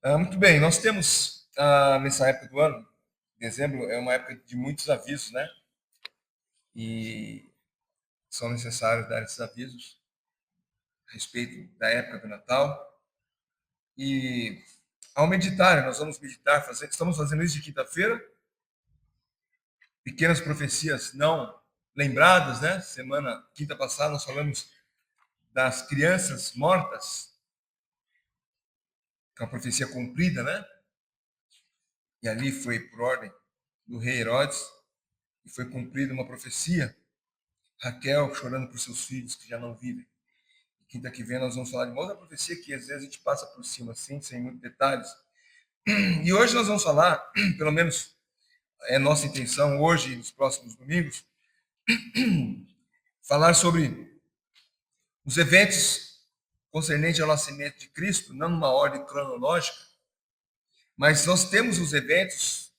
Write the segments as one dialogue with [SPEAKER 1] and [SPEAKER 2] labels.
[SPEAKER 1] Muito bem, nós temos nessa época do ano, dezembro é uma época de muitos avisos, né? E são necessários dar esses avisos a respeito da época do Natal. E ao meditar, nós vamos meditar, estamos fazendo isso de quinta-feira, pequenas profecias não lembradas, né? Quinta passada, nós falamos das crianças mortas, que é uma profecia cumprida, né? E ali foi por ordem do rei Herodes, e foi cumprida uma profecia. Raquel chorando por seus filhos que já não vivem. Quinta que vem nós vamos falar de uma outra profecia que às vezes a gente passa por cima, assim, sem muitos detalhes. E hoje nós vamos falar, pelo menos é nossa intenção hoje e nos próximos domingos, falar sobre os eventos concernentes ao nascimento de Cristo, não numa ordem cronológica, mas nós temos os eventos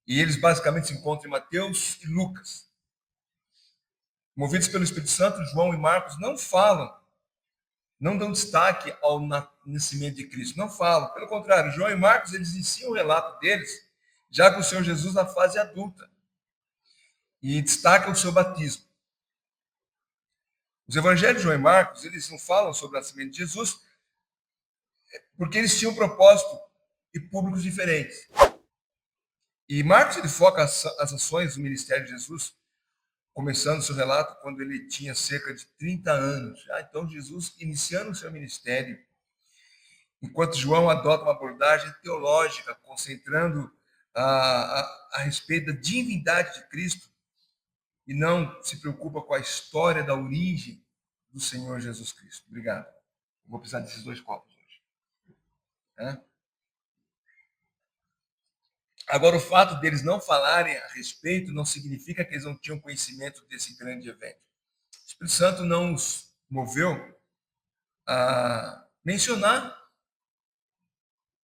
[SPEAKER 1] e eles basicamente se encontram em Mateus e Lucas. Movidos pelo Espírito Santo, João e Marcos não dão destaque ao nascimento de Cristo, não falam. Pelo contrário, João e Marcos, eles ensinam o relato deles, já com o Senhor Jesus na fase adulta, e destacam o seu batismo. Os evangelhos de João e Marcos, eles não falam sobre o nascimento de Jesus, porque eles tinham propósito e públicos diferentes. E Marcos, ele foca as ações do ministério de Jesus, começando seu relato quando ele tinha cerca de 30 anos. Então, Jesus iniciando o seu ministério, enquanto João adota uma abordagem teológica, concentrando a respeito da divindade de Cristo, e não se preocupa com a história da origem do Senhor Jesus Cristo. Obrigado. Vou precisar desses 2 copos hoje. Agora, o fato deles não falarem a respeito não significa que eles não tinham conhecimento desse grande evento. O Espírito Santo não os moveu a mencionar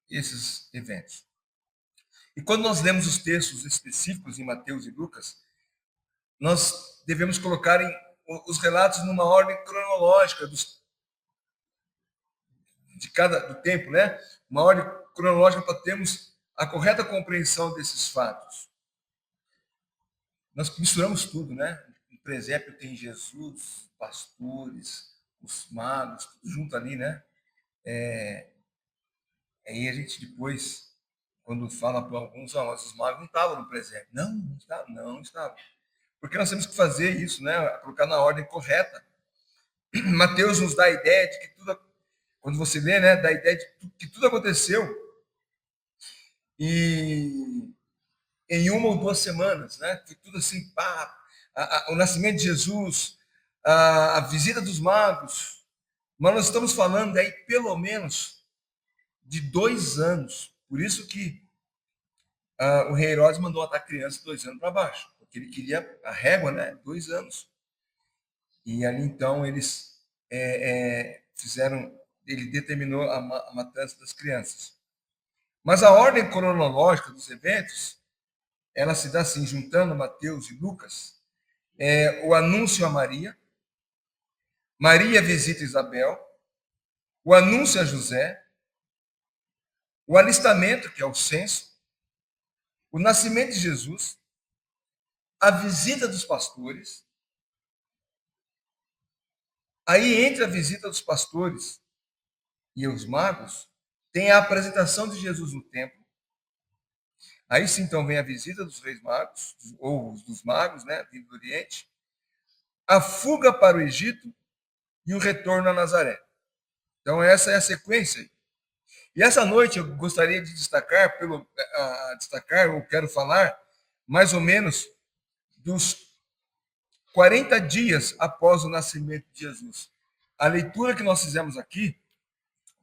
[SPEAKER 1] esses eventos. E quando nós lemos os textos específicos em Mateus e Lucas, nós devemos colocar os relatos numa ordem cronológica do tempo, né? Uma ordem cronológica para termos a correta compreensão desses fatos. Nós misturamos tudo, né? No presépio tem Jesus, pastores, os magos, tudo junto ali, né? Aí a gente depois, quando fala para alguns, os magos não estavam no presépio. Não estavam. Porque nós temos que fazer isso, né? Colocar na ordem correta. Mateus nos dá a ideia de que tudo, quando você lê, né, dá a ideia de que tudo aconteceu e em 1 ou 2 semanas, né? Foi tudo assim, o nascimento de Jesus, a visita dos magos. Mas nós estamos falando aí pelo menos de 2 anos. Por isso que o rei Herodes mandou matar criança 2 anos para baixo, porque ele queria a régua, né? 2 anos. E ali então eles ele determinou a matança das crianças. Mas a ordem cronológica dos eventos, ela se dá assim, juntando Mateus e Lucas, o anúncio a Maria, Maria visita Isabel, o anúncio a José, o alistamento, que é o censo, o nascimento de Jesus, a visita dos pastores. Aí, entre a visita dos pastores e os magos, tem a apresentação de Jesus no templo. Aí sim, então, vem a visita dos reis magos, ou dos magos, né, vindo do Oriente, a fuga para o Egito e o retorno a Nazaré. Então, essa é a sequência. E essa noite eu gostaria de destacar, ou quero falar, mais ou menos, dos 40 dias após o nascimento de Jesus. A leitura que nós fizemos aqui,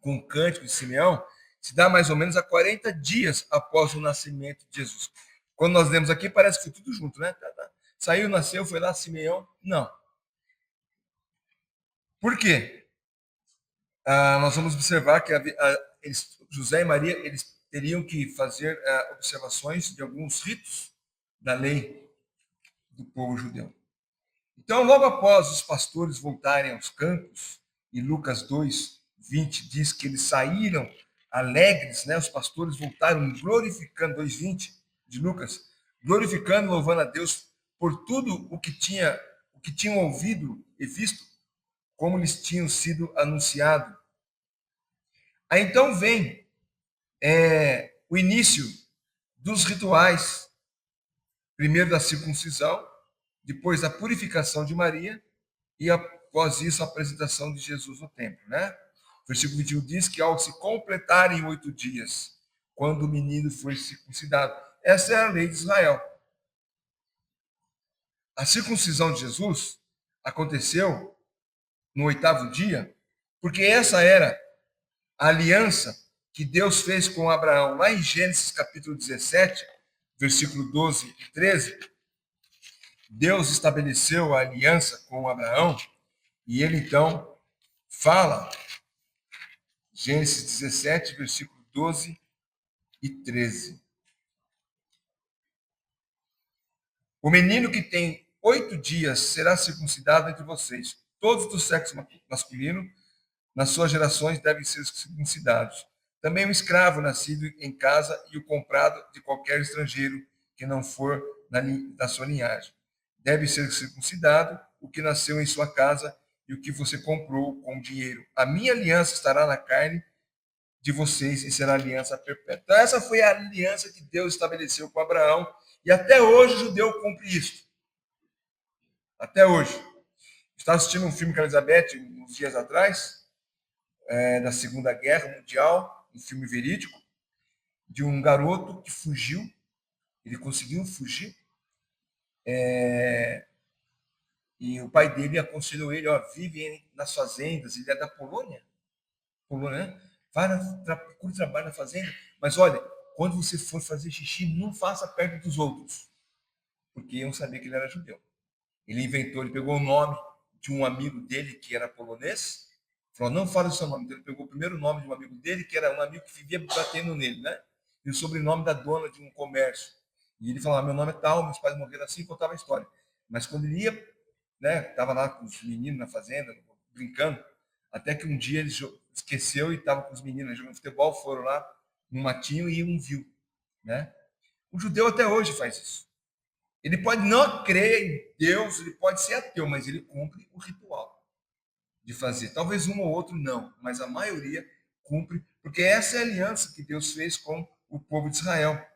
[SPEAKER 1] com o cântico de Simeão, se dá mais ou menos a 40 dias após o nascimento de Jesus. Quando nós lemos aqui, parece que foi tudo junto, né? Saiu, nasceu, foi lá, Simeão. Não. Por quê? Nós vamos observar que José e Maria eles teriam que fazer observações de alguns ritos da lei do povo judeu. Então, logo após os pastores voltarem aos campos, e Lucas 2, 20 diz que eles saíram alegres, né? Os pastores voltaram glorificando, 2:20 de Lucas, glorificando, louvando a Deus por tudo o que tinham ouvido e visto, como lhes tinham sido anunciado. Aí então vem o início dos rituais, primeiro da circuncisão, depois da purificação de Maria e após isso a apresentação de Jesus no templo, né? O versículo 21 diz que ao se completarem 8 dias, quando o menino foi circuncidado, essa é a lei de Israel. A circuncisão de Jesus aconteceu no 8º dia, porque essa era a aliança que Deus fez com Abraão. Lá em Gênesis capítulo 17, versículo 12 e 13, Deus estabeleceu a aliança com Abraão e ele então fala, Gênesis 17, versículo 12 e 13. O menino que tem 8 dias será circuncidado entre vocês. Todos do sexo masculino, nas suas gerações, devem ser circuncidados. Também o escravo nascido em casa e o comprado de qualquer estrangeiro que não for da sua linhagem. Deve ser circuncidado o que nasceu em sua casa e o que você comprou com dinheiro. A minha aliança estará na carne de vocês e será aliança perpétua. Então, essa foi a aliança que Deus estabeleceu com Abraão e até hoje o judeu cumpre isso. Até hoje. Estava assistindo um filme com a Elizabeth uns dias atrás, da Segunda Guerra Mundial, um filme verídico, de um garoto que fugiu, ele conseguiu fugir, e o pai dele aconselhou ele, vive nas fazendas, ele é da Polônia, né? Procure trabalho na fazenda, mas olha, quando você for fazer xixi, não faça perto dos outros, porque iam saber que ele era judeu. Ele pegou o nome de um amigo dele que era polonês, falou, não fala o seu nome. Então, ele pegou o primeiro nome de um amigo dele, que era um amigo que vivia batendo nele, né? E o sobrenome da dona de um comércio. E ele falava, meu nome é tal, meus pais morreram assim, e contava a história. Mas quando ele ia, né, estava lá com os meninos na fazenda, brincando, até que um dia ele esqueceu e estava com os meninos jogando futebol, foram lá no matinho e um viu, né? O judeu até hoje faz isso. Ele pode não crer em Deus, ele pode ser ateu, mas ele cumpre o ritual de fazer. Talvez um ou outro não, mas a maioria cumpre, porque essa é a aliança que Deus fez com o povo de Israel.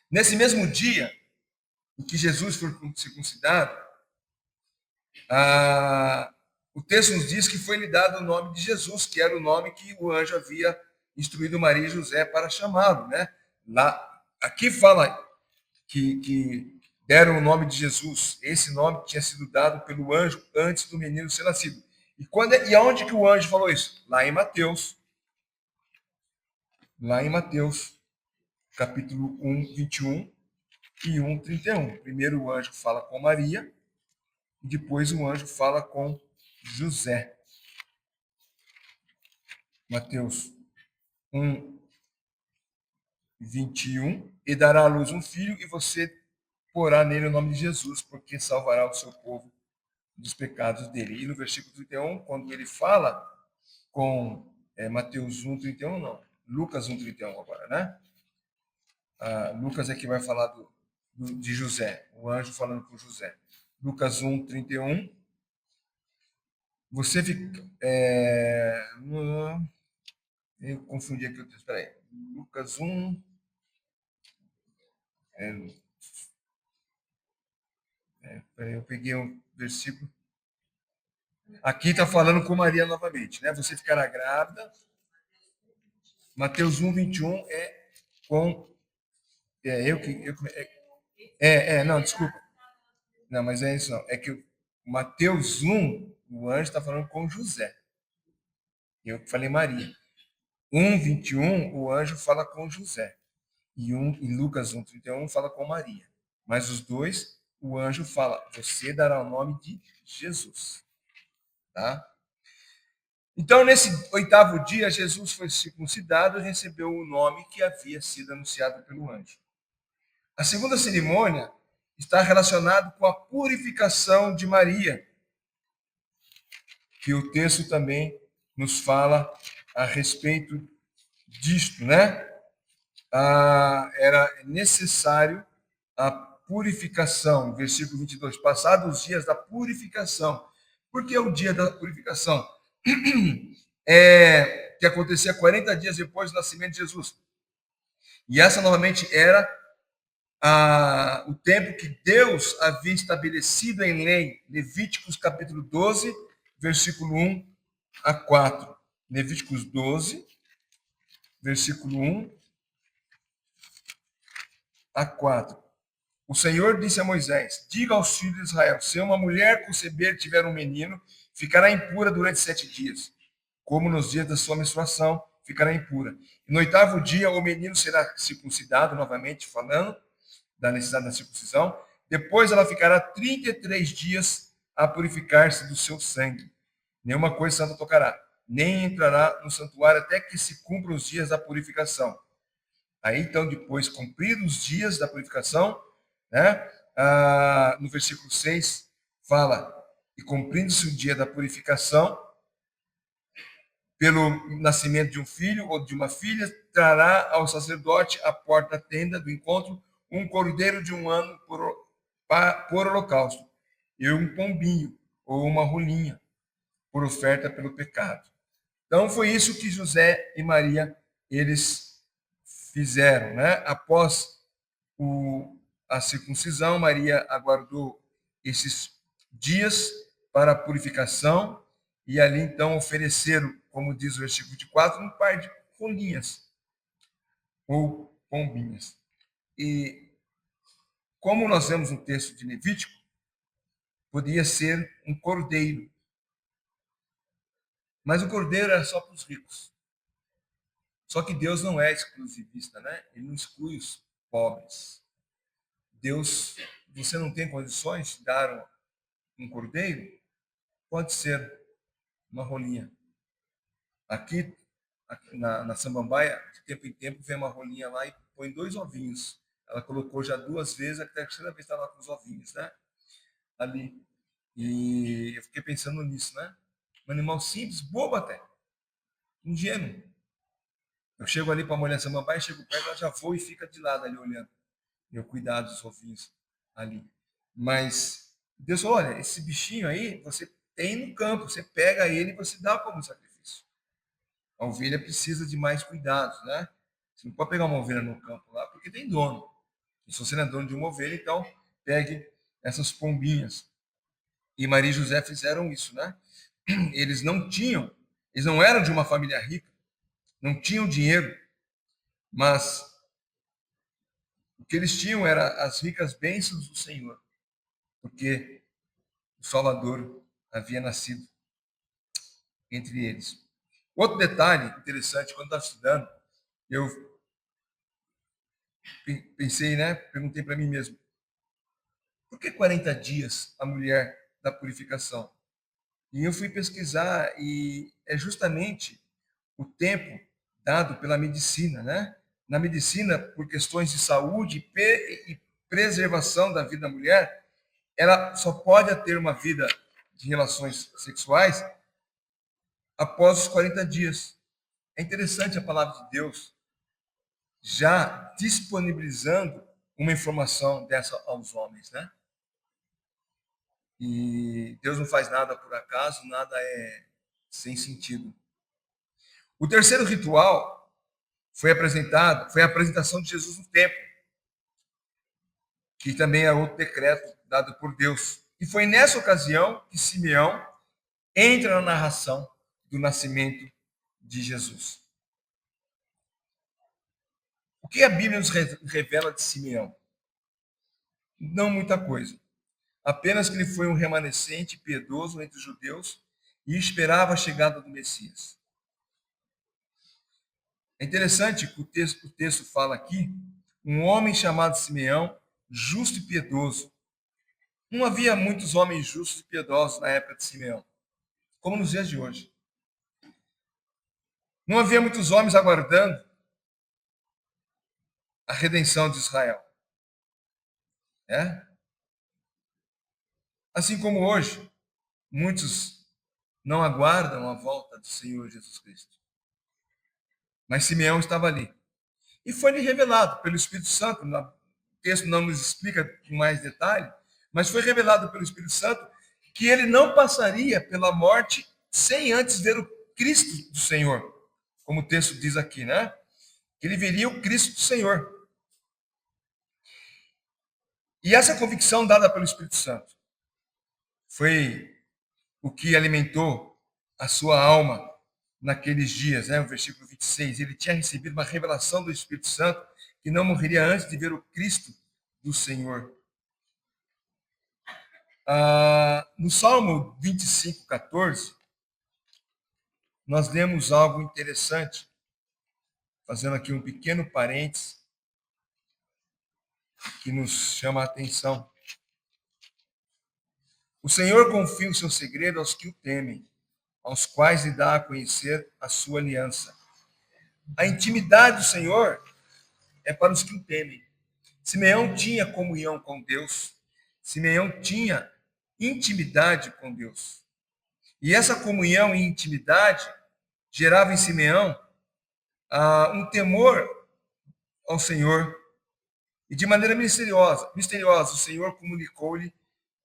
[SPEAKER 1] Nesse mesmo dia em que Jesus foi circuncidado, o texto nos diz que foi lhe dado o nome de Jesus, que era o nome que o anjo havia instruído Maria e José para chamá-lo, né? Aqui fala que deram o nome de Jesus. Esse nome tinha sido dado pelo anjo antes do menino ser nascido. E aonde que o anjo falou isso? Lá em Mateus. Lá em Mateus, capítulo 1, 21 e 1, 31. Primeiro o anjo fala com Maria e depois o anjo fala com José. Mateus 1, 21. E dará à luz um filho e você porá nele o nome de Jesus, porque salvará o seu povo dos pecados dele. E no versículo 31, quando ele fala com Mateus 1, 31, não, Lucas 1, 31 agora, né? Lucas é que vai falar de José, o anjo falando com José. Lucas 1, 31. Você fica... eu confundi aqui o texto, espera aí. Lucas 1... eu peguei um versículo... Aqui está falando com Maria novamente, né? Você ficará grávida. Mateus 1, 21 é com... não, desculpa. Não, mas é isso não. É que Mateus 1, o anjo está falando com José. Eu falei Maria. 1, 21, o anjo fala com José. E Lucas 1, 31 fala com Maria. Mas os dois, o anjo fala, você dará o nome de Jesus. Tá? Então, nesse 8º dia, Jesus foi circuncidado e recebeu o nome que havia sido anunciado pelo anjo. A segunda cerimônia está relacionada com a purificação de Maria, que o texto também nos fala a respeito disto, né? Era necessário a purificação. Versículo 22. Passados os dias da purificação. Por que o dia da purificação? Que acontecia 40 dias depois do nascimento de Jesus. E essa novamente era o tempo que Deus havia estabelecido em lei. Levíticos capítulo 12, versículo 1 a 4. Levíticos 12, versículo 1 a 4. O Senhor disse a Moisés: diga aos filhos de Israel: se uma mulher conceber e tiver um menino, ficará impura durante 7 dias. Como nos dias da sua menstruação, ficará impura. E no 8º dia, o menino será circuncidado, novamente falando da necessidade da circuncisão. Depois ela ficará 33 dias a purificar-se do seu sangue. Nenhuma coisa santa tocará, nem entrará no santuário até que se cumpram os dias da purificação. Aí, então, depois, cumpridos os dias da purificação, né? No versículo 6, fala: e cumprindo-se o dia da purificação, pelo nascimento de um filho ou de uma filha, trará ao sacerdote à porta da tenda do encontro um cordeiro de 1 ano por holocausto, e um pombinho ou uma rolinha por oferta pelo pecado. Então foi isso que José e Maria eles fizeram, né? Após a circuncisão, Maria aguardou esses dias para a purificação e ali então ofereceram, como diz o versículo 24, um par de rolinhas ou pombinhas. E como nós vemos no texto de Levítico, podia ser um cordeiro. Mas o cordeiro era só para os ricos. Só que Deus não é exclusivista, né? Ele não exclui os pobres. Deus, você não tem condições de dar um cordeiro? Pode ser uma rolinha. Aqui na Samambaia, de tempo em tempo, vem uma rolinha lá e põe 2 ovinhos. Ela colocou já 2 vezes, a terceira vez estava com os ovinhos, né? Ali. E eu fiquei pensando nisso, né? Um animal simples, bobo até. Ingênuo. Eu chego ali para molhar Samambaia, chego perto, ela já voa e fica de lado ali olhando. Eu cuidado dos ovinhos ali. Mas Deus falou: olha, esse bichinho aí, você tem no campo, você pega ele e você dá como sacrifício. A ovelha precisa de mais cuidados, né? Você não pode pegar uma ovelha no campo lá, porque tem dono. E se você não é dono de uma ovelha, então pegue essas pombinhas. E Maria e José fizeram isso, né? Eles não eram de uma família rica, não tinham dinheiro, mas o que eles tinham era as ricas bênçãos do Senhor, porque o Salvador havia nascido entre eles. Outro detalhe interessante, quando estava estudando, eu pensei, né? Perguntei para mim mesmo: por que 40 dias a mulher da purificação? E eu fui pesquisar e é justamente o tempo dado pela medicina, né? Na medicina, por questões de saúde e preservação da vida da mulher, ela só pode ter uma vida de relações sexuais após os 40 dias. É interessante a palavra de Deus já disponibilizando uma informação dessa aos homens, né? E Deus não faz nada por acaso, nada é sem sentido. O terceiro ritual foi a apresentação de Jesus no templo, que também é outro decreto dado por Deus. E foi nessa ocasião que Simeão entra na narração do nascimento de Jesus. O que a Bíblia nos revela de Simeão? Não muita coisa. Apenas que ele foi um remanescente piedoso entre os judeus e esperava a chegada do Messias. É interessante que o texto fala aqui, um homem chamado Simeão, justo e piedoso. Não havia muitos homens justos e piedosos na época de Simeão, como nos dias de hoje. Não havia muitos homens aguardando a redenção de Israel. É? Assim como hoje, muitos não aguardam a volta do Senhor Jesus Cristo. Mas Simeão estava ali. E foi-lhe revelado pelo Espírito Santo. O texto não nos explica com mais detalhe, mas foi revelado pelo Espírito Santo que ele não passaria pela morte sem antes ver o Cristo do Senhor, como o texto diz aqui, né? Que ele veria o Cristo do Senhor. E essa convicção dada pelo Espírito Santo foi o que alimentou a sua alma naqueles dias, né? O versículo 26, ele tinha recebido uma revelação do Espírito Santo que não morreria antes de ver o Cristo do Senhor. No Salmo 25, 14, nós lemos algo interessante, fazendo aqui um pequeno parênteses, que nos chama a atenção. O Senhor confia o seu segredo aos que o temem, aos quais lhe dá a conhecer a sua aliança. A intimidade do Senhor é para os que o temem. Simeão tinha comunhão com Deus. Simeão tinha intimidade com Deus. E essa comunhão e intimidade gerava em Simeão um temor ao Senhor. E de maneira misteriosa, o Senhor comunicou-lhe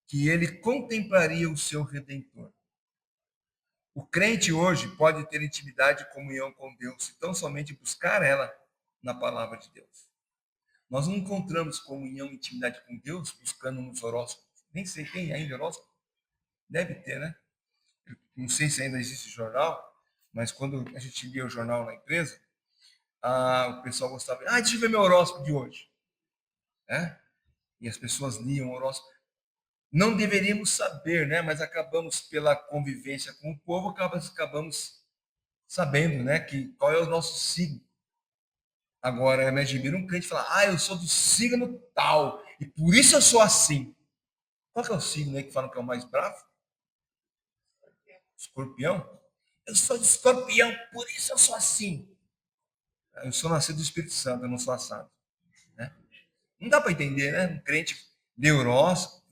[SPEAKER 1] que ele contemplaria o seu Redentor. O crente hoje pode ter intimidade e comunhão com Deus, e tão somente buscar ela na palavra de Deus. Nós não encontramos comunhão e intimidade com Deus buscando nos horóscopos. Nem sei, tem ainda horóscopo? Deve ter, né? Não sei se ainda existe jornal, mas quando a gente lia o jornal na empresa, o pessoal gostava, deixa eu ver meu horóscopo de hoje. E as pessoas liam o horóscopo. Não deveríamos saber, né? Mas acabamos, pela convivência com o povo, acabamos sabendo, né? Qual é o nosso signo. Agora, me admira um crente falar, eu sou do signo tal, e por isso eu sou assim. Qual que é o signo aí que falam que é o mais bravo? Escorpião? Eu sou de escorpião, por isso eu sou assim. Eu sou nascido do Espírito Santo, eu não sou assado. Né? Não dá para entender, né? Um crente de horóscopo.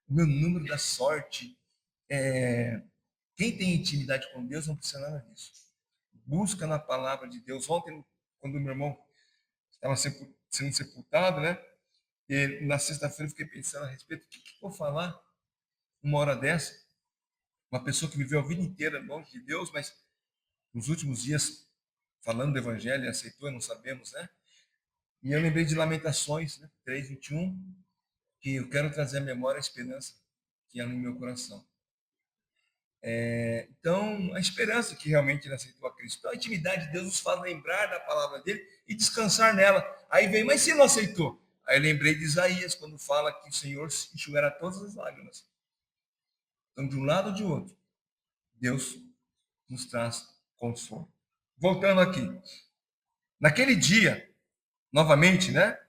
[SPEAKER 1] O meu número da sorte. Quem tem intimidade com Deus não precisa nada disso. Busca na palavra de Deus. Ontem, quando o meu irmão estava sendo sepultado, né? E na sexta-feira eu fiquei pensando a respeito do que eu vou falar uma hora dessa. Uma pessoa que viveu a vida inteira longe de Deus, mas nos últimos dias falando do Evangelho e aceitou, não sabemos, né? E eu lembrei de Lamentações, né? 3:21, que eu quero trazer à memória a esperança que há no meu coração. Então, a esperança que realmente ele aceitou a Cristo. Então, a intimidade de Deus nos faz lembrar da palavra dele e descansar nela. Aí vem, mas se ele não aceitou? Aí eu lembrei de Isaías, quando fala que o Senhor enxugará todas as lágrimas. Então, de um lado ou de outro, Deus nos traz consolo. Voltando aqui. Naquele dia, novamente, né?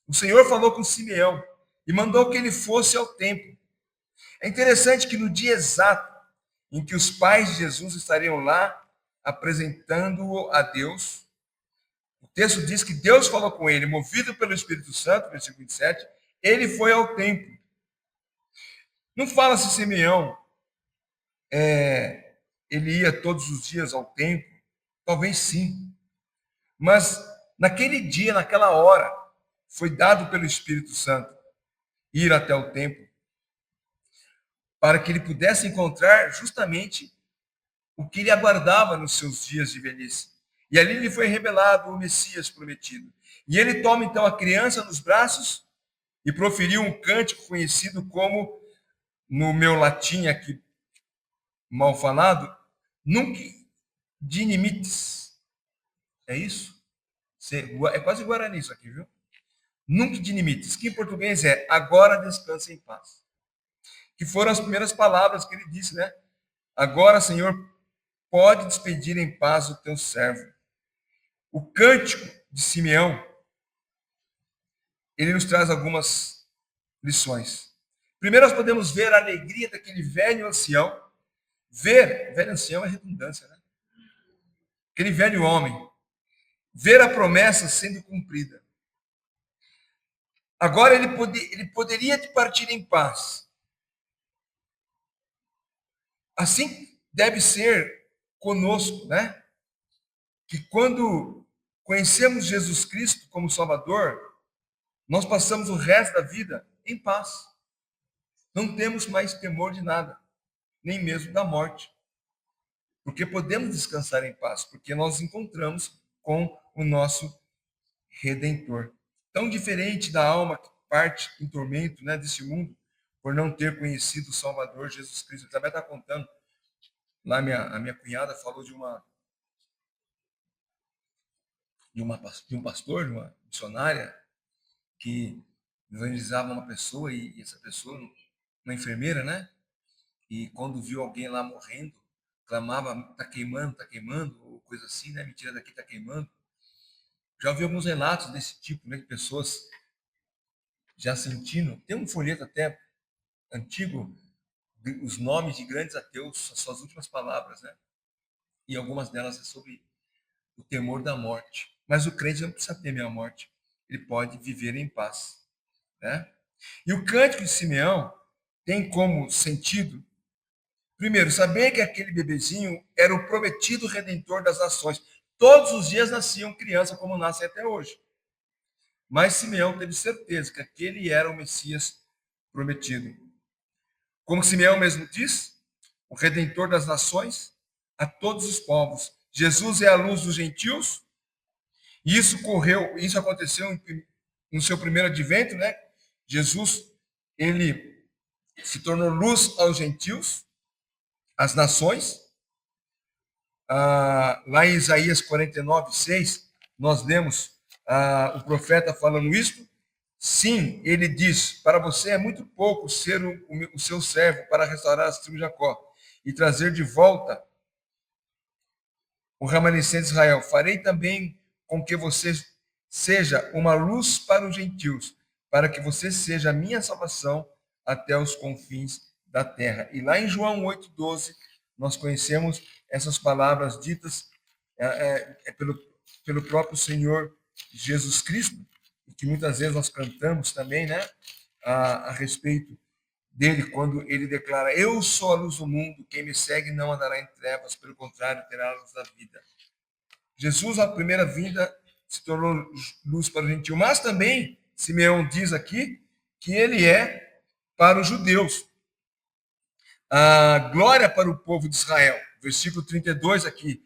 [SPEAKER 1] O Senhor falou com Simeão e mandou que ele fosse ao templo. É interessante que no dia exato em que os pais de Jesus estariam lá apresentando-o a Deus, o texto diz que Deus falou com ele, movido pelo Espírito Santo, versículo 27, ele foi ao templo. Não fala se Simeão ele ia todos os dias ao templo, talvez sim, mas naquele dia, naquela hora, foi dado pelo Espírito Santo ir até o templo para que ele pudesse encontrar justamente o que ele aguardava nos seus dias de velhice. E ali lhe foi revelado o Messias prometido. E ele toma então a criança nos braços e proferiu um cântico conhecido como, no meu latim aqui mal falado, Nunc dinamites. É isso? É quase Guarani isso aqui, viu? Nunc dinamites, que em português é agora descansa em paz. Que foram as primeiras palavras que ele disse, né? Agora, Senhor, pode despedir em paz o teu servo. O cântico de Simeão, ele nos traz algumas lições. Primeiro, nós podemos ver a alegria daquele velho ancião. Velho ancião é redundância, né? Aquele velho homem. Ver a promessa sendo cumprida. Agora ele poderia partir em paz. Assim deve ser conosco, né? que quando conhecemos Jesus Cristo como Salvador, nós passamos o resto da vida em paz. Não temos mais temor de nada, nem mesmo da morte. Porque podemos descansar em paz, porque nós encontramos com o nosso Redentor. Tão diferente da alma que parte em tormento, né, desse mundo, por não ter conhecido o Salvador Jesus Cristo. Eu também está contando, lá a minha cunhada falou de um pastor, de uma missionária, que evangelizava uma pessoa, e essa pessoa, uma enfermeira, né? E quando viu alguém lá morrendo, clamava, tá queimando, ou coisa assim, né? Mentira daqui, tá queimando. Já ouvi alguns relatos desse tipo, né? De pessoas já sentindo. Tem um folheto até antigo, os nomes de grandes ateus, as suas últimas palavras, né? E algumas delas é sobre o temor da morte. Mas o crente não precisa temer a morte. Ele pode viver em paz, né? E o cântico de Simeão tem como sentido, primeiro, saber que aquele bebezinho era o prometido redentor das nações. Todos os dias nasciam crianças como nascem até hoje. Mas Simeão teve certeza que aquele era o Messias prometido. Como Simeão mesmo diz, o redentor das nações a todos os povos. Jesus é a luz dos gentios. E isso aconteceu no seu primeiro advento, né? Jesus, ele se tornou luz aos gentios, às nações. Lá em Isaías 49:6, nós lemos o profeta falando isto. Sim, ele diz: para você é muito pouco ser o seu servo para restaurar as tribos de Jacó e trazer de volta o remanescente de Israel. Farei também com que você seja uma luz para os gentios, para que você seja a minha salvação até os confins da terra. E lá em João 8:12, nós conhecemos essas palavras ditas pelo próprio Senhor Jesus Cristo, que muitas vezes nós cantamos também, né, a respeito dele, quando ele declara: eu sou a luz do mundo, quem me segue não andará em trevas, pelo contrário, terá a luz da vida. Jesus, à primeira vinda, se tornou luz para o gentio, mas também, Simeão diz aqui, que ele é para os judeus. A glória para o povo de Israel. Versículo 32 aqui,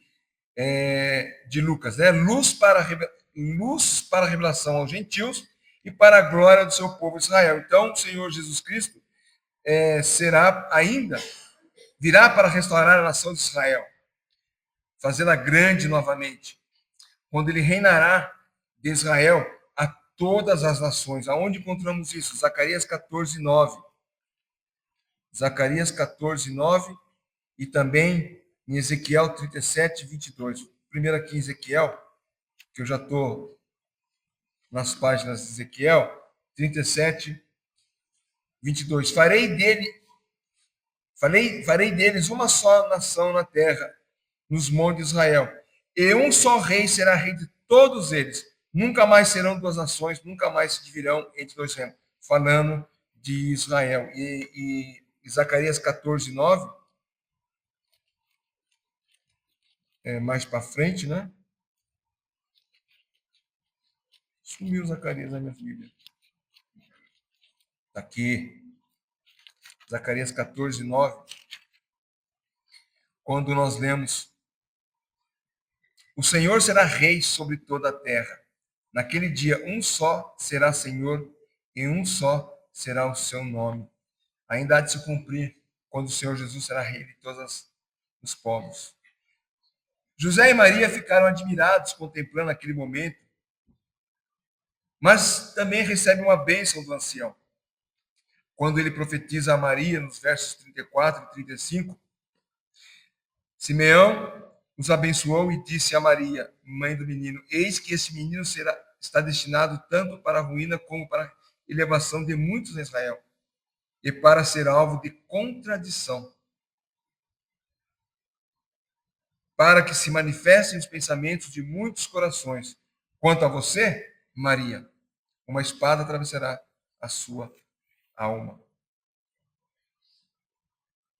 [SPEAKER 1] de Lucas, né? Luz para a revelação aos gentios e para a glória do seu povo de Israel. Então, o Senhor Jesus Cristo será ainda, virá para restaurar a nação de Israel, fazê-la grande novamente, quando ele reinará de Israel a todas as nações. Aonde encontramos isso? Zacarias 14:9. Zacarias 14:9 e também em Ezequiel 37:22. Primeiro aqui em Ezequiel, que eu já estou nas páginas de Ezequiel 37:22. Farei deles uma só nação na terra, nos montes de Israel. E um só rei será rei de todos eles. Nunca mais serão duas nações, nunca mais se dividirão entre dois reinos. Falando de Israel. E Zacarias 14:9, mais para frente, né? Sumiu Zacarias na minha Bíblia. Está aqui. Zacarias 14:9. Quando nós lemos: o Senhor será rei sobre toda a terra. Naquele dia, um só será Senhor e um só será o seu nome. Ainda há de se cumprir quando o Senhor Jesus será rei de todos os povos. José e Maria ficaram admirados contemplando aquele momento, mas também recebem uma bênção do ancião. Quando ele profetiza a Maria, nos versos 34 e 35, Simeão os abençoou e disse a Maria, mãe do menino: eis que esse menino está destinado tanto para a ruína como para a elevação de muitos em Israel, e para ser alvo de contradição, para que se manifestem os pensamentos de muitos corações. Quanto a você, Maria, uma espada atravessará a sua alma.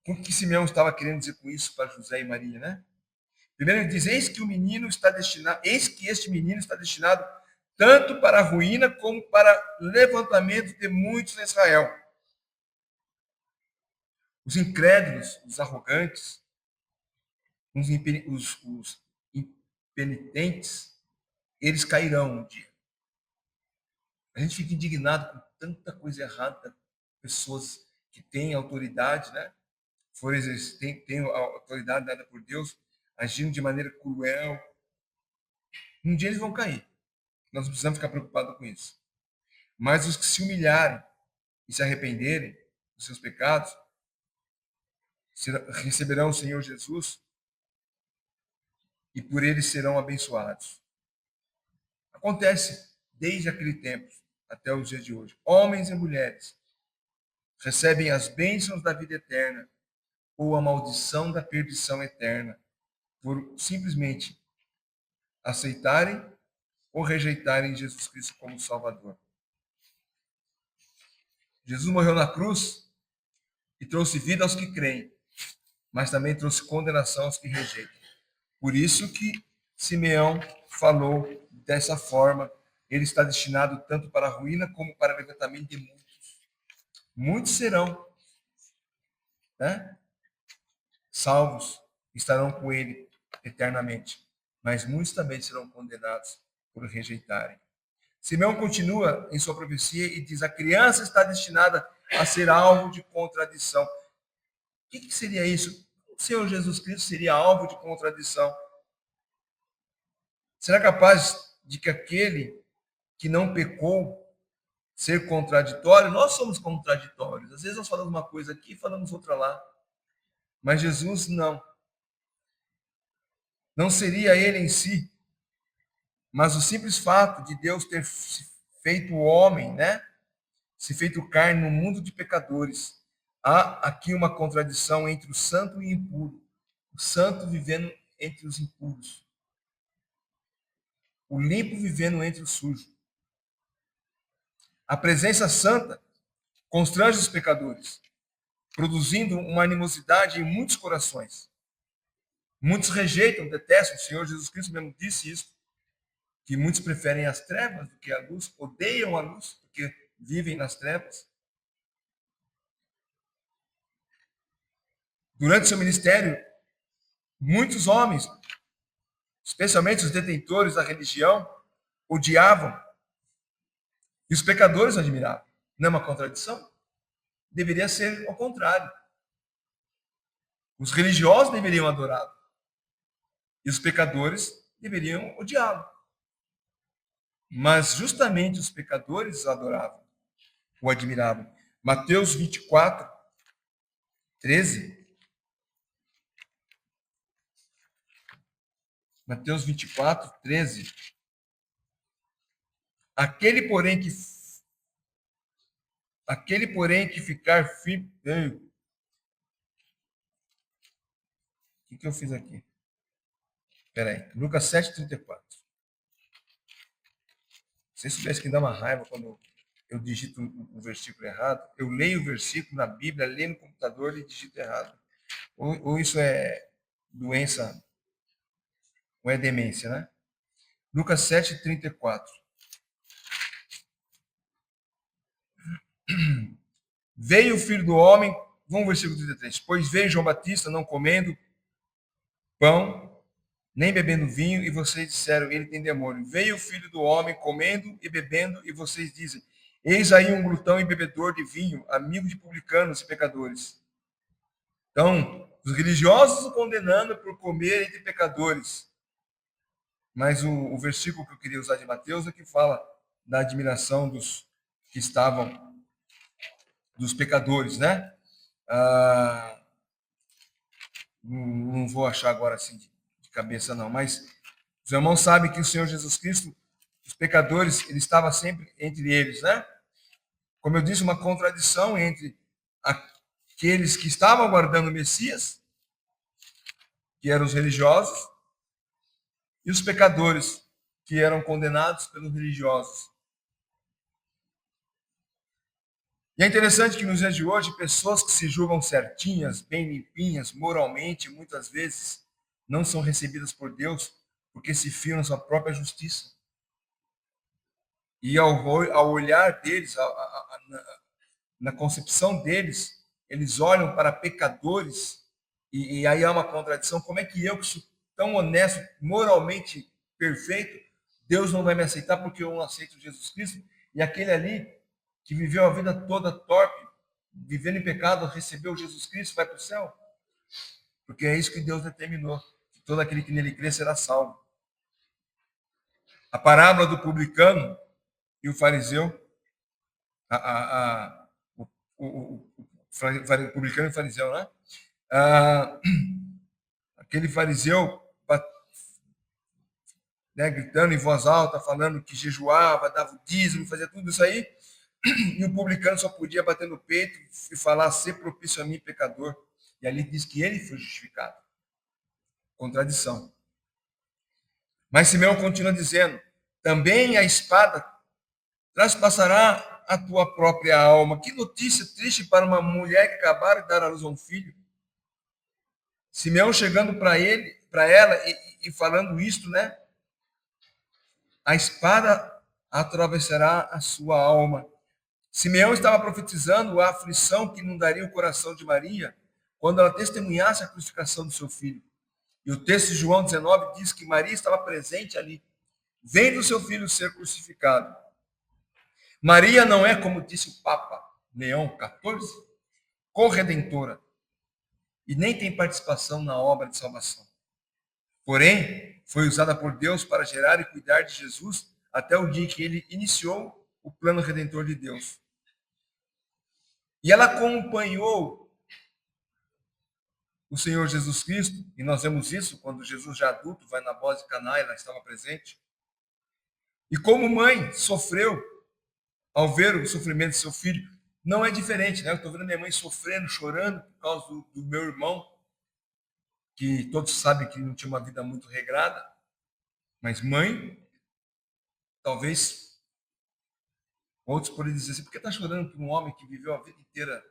[SPEAKER 1] O que Simeão estava querendo dizer com isso para José e Maria, né? Primeiro ele diz: eis que este menino está destinado tanto para a ruína como para levantamento de muitos em Israel. Os incrédulos, os arrogantes, os impenitentes, eles cairão um dia. A gente fica indignado com tanta coisa errada, pessoas que têm autoridade, né? Têm a autoridade dada por Deus, agindo de maneira cruel. Um dia eles vão cair. Nós não precisamos ficar preocupados com isso. Mas os que se humilharem e se arrependerem dos seus pecados, receberão o Senhor Jesus e por ele serão abençoados. Acontece desde aquele tempo até os dias de hoje. Homens e mulheres recebem as bênçãos da vida eterna ou a maldição da perdição eterna por simplesmente aceitarem ou rejeitarem Jesus Cristo como Salvador. Jesus morreu na cruz e trouxe vida aos que creem, mas também trouxe condenação aos que rejeitam. Por isso que Simeão falou dessa forma. Ele está destinado tanto para a ruína como para o levantamento de muitos. Muitos serão, né, salvos, estarão com ele eternamente, mas muitos também serão condenados por rejeitarem. Simeão continua em sua profecia e diz: a criança está destinada a ser alvo de contradição. O que seria isso? O Senhor Jesus Cristo seria alvo de contradição. Será capaz de que aquele que não pecou ser contraditório? Nós somos contraditórios. Às vezes nós falamos uma coisa aqui e falamos outra lá. Mas Jesus não. Não seria ele em si, mas o simples fato de Deus ter se feito homem, né? Se feito carne no mundo de pecadores. Há aqui uma contradição entre o santo e o impuro. O santo vivendo entre os impuros. O limpo vivendo entre o sujo. A presença santa constrange os pecadores, produzindo uma animosidade em muitos corações. Muitos rejeitam, detestam. O Senhor Jesus Cristo mesmo disse isso, que muitos preferem as trevas do que a luz, odeiam a luz porque vivem nas trevas. Durante seu ministério, muitos homens, especialmente os detentores da religião, odiavam e os pecadores admiravam. Não é uma contradição? Deveria ser ao contrário. Os religiosos deveriam adorá-lo e os pecadores deveriam odiá-lo. Mas justamente os pecadores o adoravam, o admiravam. Mateus 24, 13. Mateus 24, 13. Aquele, porém, que ficar firme. O que eu fiz aqui? Espera aí. Lucas 7, 34. Se você soubesse que dá uma raiva quando eu digito o versículo errado, eu leio o versículo na Bíblia, leio no computador e digito errado. Ou isso é doença, ou é demência, né? Lucas 7, 34. Veio o filho do homem, vamos ao versículo 33. Pois veio João Batista não comendo pão, nem bebendo vinho, e vocês disseram, ele tem demônio. Veio o filho do homem comendo e bebendo, e vocês dizem, eis aí um glutão e bebedor de vinho, amigo de publicanos e pecadores. Então, os religiosos o condenando por comer entre pecadores. Mas o versículo que eu queria usar de Mateus é que fala da admiração dos que estavam, dos pecadores, né? Não vou achar agora assim de cabeça não, mas os irmãos sabem que o Senhor Jesus Cristo, os pecadores, ele estava sempre entre eles, né? Como eu disse, uma contradição entre aqueles que estavam aguardando o Messias, que eram os religiosos, e os pecadores, que eram condenados pelos religiosos. E é interessante que nos dias de hoje, pessoas que se julgam certinhas, bem limpinhas, moralmente, muitas vezes, não são recebidas por Deus porque se fiam na sua própria justiça. E ao olhar deles, na concepção deles, eles olham para pecadores, e aí há uma contradição. Como é que eu, que sou tão honesto, moralmente perfeito, Deus não vai me aceitar porque eu não aceito Jesus Cristo? E aquele ali, que viveu a vida toda torpe, vivendo em pecado, recebeu Jesus Cristo, vai para o céu? Porque é isso que Deus determinou, que todo aquele que nele crê será salvo. A parábola do publicano e o fariseu, a, a, a, o publicano e o fariseu, né? Ah, aquele fariseu, né, gritando em voz alta, falando que jejuava, dava o dízimo, fazia tudo isso aí, e o publicano só podia bater no peito e falar: ser propício a mim, pecador. E ali diz que ele foi justificado. Contradição. Mas Simeão continua dizendo: também a espada traspassará a tua própria alma. Que notícia triste para uma mulher que acabara de dar à luz a um filho. Simeão chegando para ela e falando isto, né? A espada atravessará a sua alma. Simeão estava profetizando a aflição que inundaria o coração de Maria quando ela testemunhasse a crucificação do seu filho. E o texto de João 19 diz que Maria estava presente ali, vendo seu filho ser crucificado. Maria não é, como disse o Papa Leão XIV, corredentora, e nem tem participação na obra de salvação. Porém, foi usada por Deus para gerar e cuidar de Jesus até o dia que ele iniciou o plano redentor de Deus. E ela acompanhou o Senhor Jesus Cristo, e nós vemos isso quando Jesus, já adulto, vai na boda de Caná, ela estava presente. E como mãe, sofreu ao ver o sofrimento de seu filho. Não é diferente, né? Eu estou vendo minha mãe sofrendo, chorando por causa do meu irmão, que todos sabem que não tinha uma vida muito regrada, mas mãe, talvez outros podem dizer assim: por que está chorando por um homem que viveu a vida inteira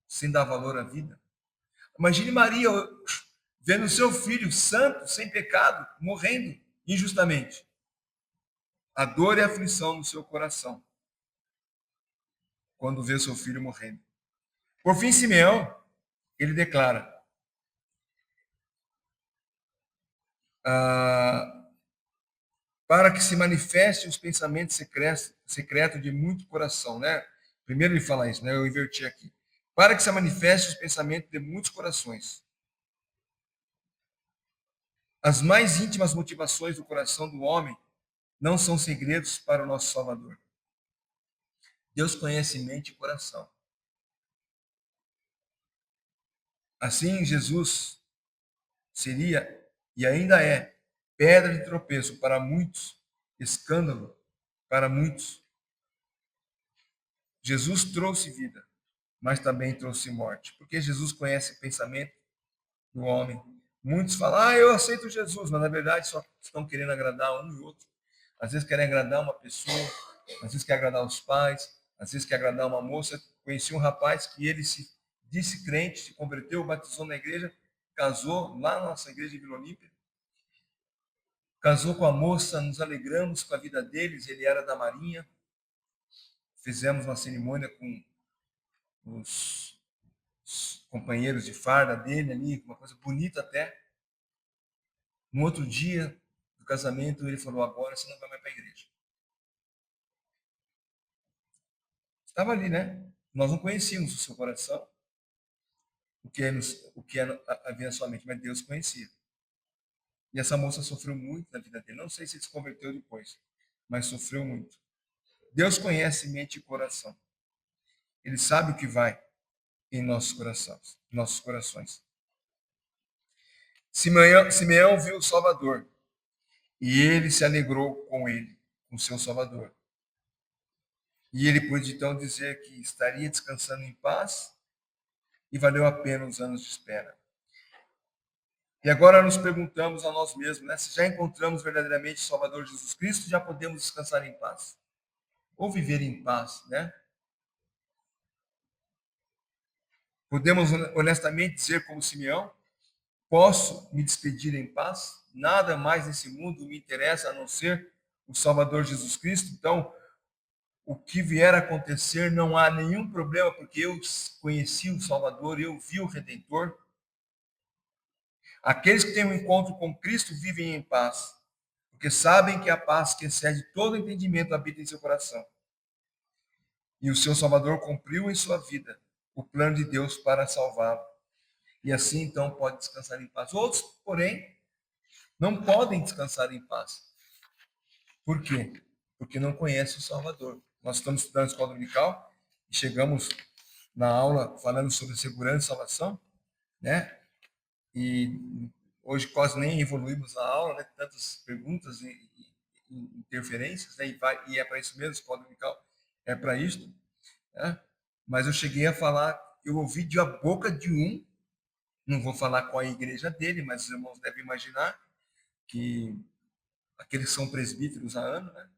[SPEAKER 1] sem dar valor à vida? Imagine Maria vendo seu filho santo, sem pecado, morrendo injustamente. A dor e a aflição no seu coração quando vê seu filho morrendo. Por fim, Simeão, ele declara: para que se manifeste os pensamentos secretos de muito coração, né? Primeiro ele fala isso, né? Eu inverti aqui. Para que se manifeste os pensamentos de muitos corações. As mais íntimas motivações do coração do homem não são segredos para o nosso Salvador. Deus conhece mente e coração. Assim, Jesus seria e ainda é pedra de tropeço para muitos, escândalo para muitos. Jesus trouxe vida, mas também trouxe morte, porque Jesus conhece o pensamento do homem. Muitos falam: eu aceito Jesus, mas na verdade só estão querendo agradar um e outro. Às vezes querem agradar uma pessoa, às vezes querem agradar os pais, às vezes querem agradar uma moça. Conheci um rapaz que ele se disse crente, se converteu, batizou na igreja, casou lá na nossa igreja de Vila Olímpia. Casou com a moça, nos alegramos com a vida deles, ele era da Marinha. Fizemos uma cerimônia com os companheiros de farda dele ali, uma coisa bonita até. No outro dia do casamento, ele falou: agora você não vai mais para a igreja. Estava ali, né? Nós não conhecíamos o seu coração, o que havia na sua mente, mas Deus conhecia. E essa moça sofreu muito na vida dele. Não sei se se converteu depois, mas sofreu muito. Deus conhece mente e coração. Ele sabe o que vai em nossos corações. Simeão viu o Salvador e ele se alegrou com ele, com seu Salvador. E ele pôde então dizer que estaria descansando em paz e valeu a pena os anos de espera. E agora nos perguntamos a nós mesmos, né? Se já encontramos verdadeiramente o Salvador Jesus Cristo, já podemos descansar em paz. Ou viver em paz, né? Podemos honestamente dizer como Simeão: posso me despedir em paz? Nada mais nesse mundo me interessa a não ser o Salvador Jesus Cristo. Então, o que vier a acontecer, não há nenhum problema, porque eu conheci o Salvador, eu vi o Redentor. Aqueles que têm um encontro com Cristo vivem em paz, porque sabem que a paz que excede todo entendimento habita em seu coração. E o seu Salvador cumpriu em sua vida o plano de Deus para salvá-lo. E assim, então, pode descansar em paz. Outros, porém, não podem descansar em paz. Por quê? Porque não conhecem o Salvador. Nós estamos estudando a escola dominical e chegamos na aula falando sobre segurança e salvação, né? E hoje quase nem evoluímos na aula, né? Tantas perguntas e interferências, né? E é para isso mesmo, a escola dominical é para isso, né? Mas eu cheguei a falar, eu ouvi de a boca de um, não vou falar qual a igreja dele, mas os irmãos devem imaginar que aqueles que são presbíteros há anos, né?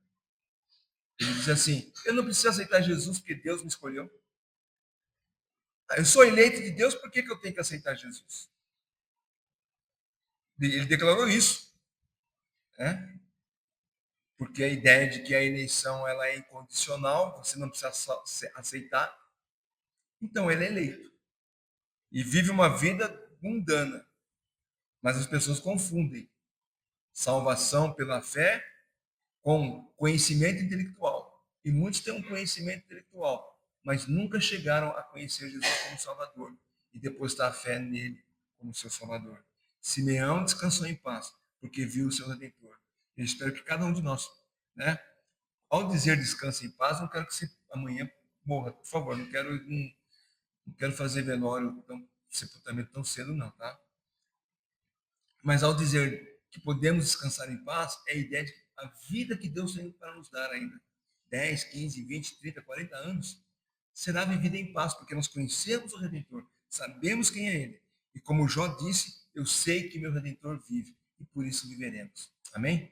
[SPEAKER 1] Ele diz assim: eu não preciso aceitar Jesus porque Deus me escolheu. Eu sou eleito de Deus, por que eu tenho que aceitar Jesus? Ele declarou isso, né? Porque a ideia de que a eleição ela é incondicional, você não precisa aceitar. Então ele é eleito e vive uma vida mundana. Mas as pessoas confundem salvação pela fé com conhecimento intelectual. E muitos têm um conhecimento intelectual, mas nunca chegaram a conhecer Jesus como Salvador e depositar a fé nele como seu Salvador. Simeão descansou em paz, porque viu o seu Redentor. Eu espero que cada um de nós, né? Ao dizer descanso em paz, não quero que você amanhã morra, por favor. Não quero fazer velório, sepultamento tão cedo, não, tá? Mas ao dizer que podemos descansar em paz, é a ideia de a vida que Deus tem para nos dar ainda, 10, 15, 20, 30, 40 anos, será vivida em paz, porque nós conhecemos o Redentor, sabemos quem é Ele. E como Jó disse, eu sei que meu Redentor vive, e por isso viveremos. Amém?